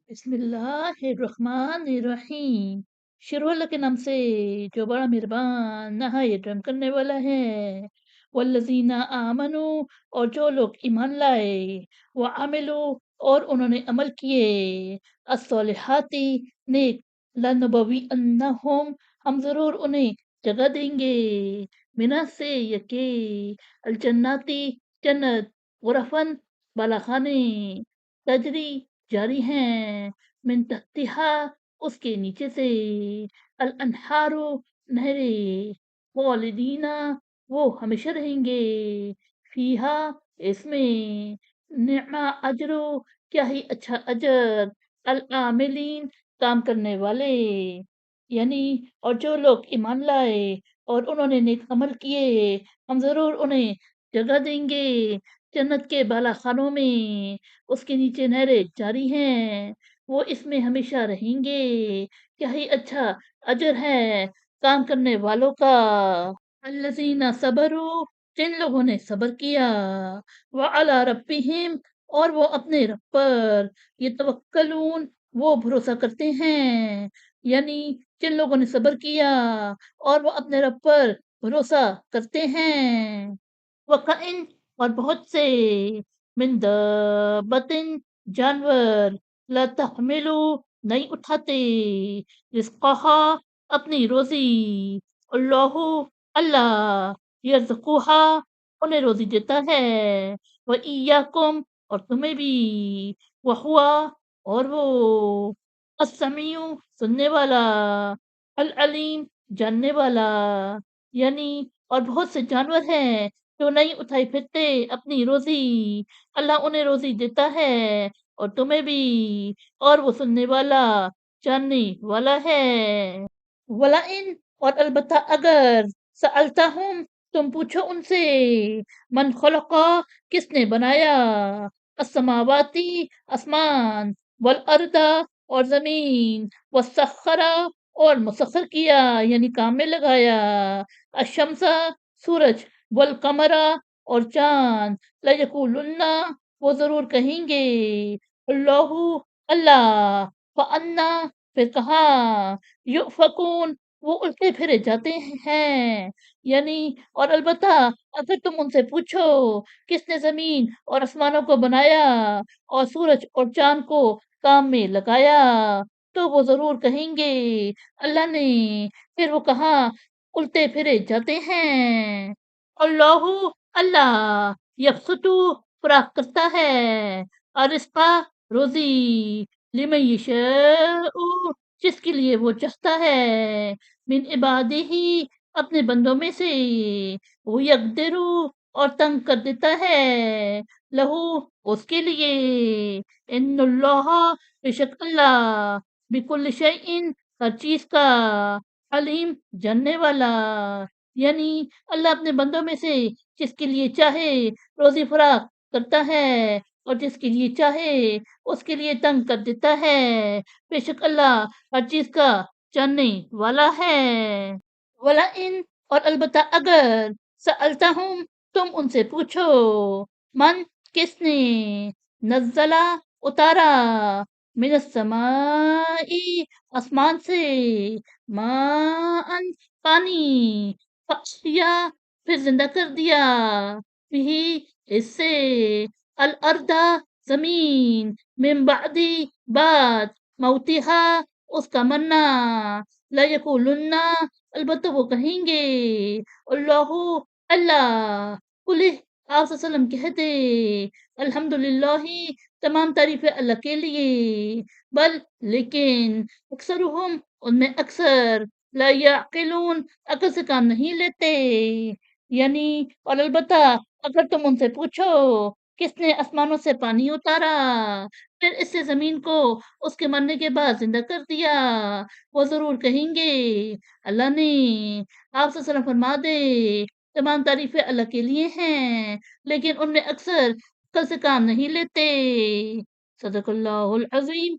बिस्मिल्लाहिर्रहमानिर्रहीम। शुरू अल्लाह के नाम से जो बड़ा मेहरबान नहायत रहम करने वाला है। वल्लज़ीना आमनू, और जो लोग ईमान लाए, व आमिलू, और उन्होंने अमल किए, अस्सॉलिहाती, नेक, लनुबव्विअन्नहुम, हम ज़रूर उन्हें जगह देंगे, मिना से यके, अल जन्नाती, जन्नत, गुरफन, बालाखाने, तजरी, जारी हैं, मिन तहतिहा, उसके नीचे से, अल अनहारू, नहरें, खालिदीना, वो हमेशा रहेंगे, फीहा, इसमें, निअमा अजरु, क्या ही अच्छा अजर, अल आमिलीन, काम करने वाले, यानी और जो लोग ईमान लाए और उन्होंने नेक अमल किए, हम ज़रूर उन्हें जगह देंगे जन्नत के बाला खानों में, उसके नीचे नहरें जारी हैं, वो इसमें हमेशा रहेंगे। क्या ही अच्छा अजर है काम करने वालों का। अल्लज़ीना सबरू, जिन लोगों ने सब्र किया, व अला रब्बिहिम, और वो अपने रब पर, यतवक्कलून, वो भरोसा करते हैं। यानी जिन लोगों ने सब्र किया और वो अपने रब पर भरोसा करते हैं। वकइन, और बहुत से, मिन दब्बतिन, जानवर, ला तहमिलु, नहीं उठाते, रिज़्क़हा, अपनी रोज़ी, अल्लाहु, अल्लाह, यर्ज़ुक़ुहा, उन्हें रोज़ी देता है, व इय्याकुम, और तुम्हें भी, व हुवा, और वो, अस्समीउ, सुनने वाला, अल अलीम, जानने वाला, यानी और बहुत से जानवर हैं जो नहीं उठाई फिरते अपनी रोज़ी, अल्लाह उन्हें रोज़ी देता है और तुम्हें भी, और वो सुनने वाला, जानने वाला है। वलाइन, और अलबत्ता अगर, सअलतहुम, तुम पूछो उनसे, मन खलक़ा, किसने बनाया, अस्समावाती, आसमान, वल अर्दा, और ज़मीन, वसख्खरा, और मुसख्खर किया यानी काम में लगाया, अशम्सा, सूरज, वल कमरा, और चाँद, लयक़ूलुन्ना, वो ज़रूर कहेंगे, अल्लाहु, अल्लाह, फ़अन्ना, फिर कहाँ, युफ़कून, वो उल्टे फिरे जाते हैं। यानी और अलबत्ता अगर तुम उनसे पूछो किसने ज़मीन और आसमानों को बनाया और सूरज और चाँद को काम में लगाया, तो वो ज़रूर कहेंगे अल्लाह ने, फिर वो कहाँ उल्टे फिरे जाते हैं। अल्लाहु, अल्लाह, यबसुतु, फराख करता है, अर्रिज़्क़ा, रोज़ी, लिमन यशाअ, जिसके लिए वो चाहता है, मिन इबादिही, अपने बंदों में से, वो यक़दिरु, और तंग कर देता है, लहू, उसके लिए, इन्नल्लाह, बेशक अल्लाह, बिकुल्लि शैइन, हर चीज़ का, अलीम, जानने वाला, यानी अल्लाह अपने बंदों में से जिसके लिए चाहे रोज़ी फराख करता है और जिसके लिए चाहे उसके लिए तंग कर देता है। बेशक अल्लाह हर चीज़ का जानने वाला है। वला इन, और अलबत्ता अगर, सअलतहुम, तुम उनसे पूछो, मन, किसने, नज़्ज़ला, उतारा, मिनस समाई, आसमान से, माअन, पानी, फ़अह्या, फिर ज़िंदा कर दिया, बिही, इससे, अल अर्दा, ज़मीन, मिन बअदी, बाद, मौतिहा, उसका मरना, लयक़ूलुन्ना, अलबत्ता वो कहेंगे, अल्लाहु, अल्लाह, कुल, आप वसल्लम कह दे, अल्हम्दुलिल्लाहि, तमाम तारीफ़ें अल्लाह के लिए, बल, लेकिन, अक्सरुहुम, उनमें अक्सर, ला यअक़िलून, अक़ल से काम नहीं लेते। यानी और अलबत्ता अगर तुम उनसे पूछो किसने आसमानों से पानी उतारा, फिर इससे ज़मीन को उसके मरने के बाद ज़िंदा कर दिया, वो ज़रूर कहेंगे अल्लाह ने। आप सल्लल्लाहु अलैहि वसल्लम फरमा दे, तमाम तारीफ़ें अल्लाह के लिए हैं, लेकिन उनमें अक्सर अक़ल से काम नहीं लेते। सदक़ल्लाहुल अज़ीम।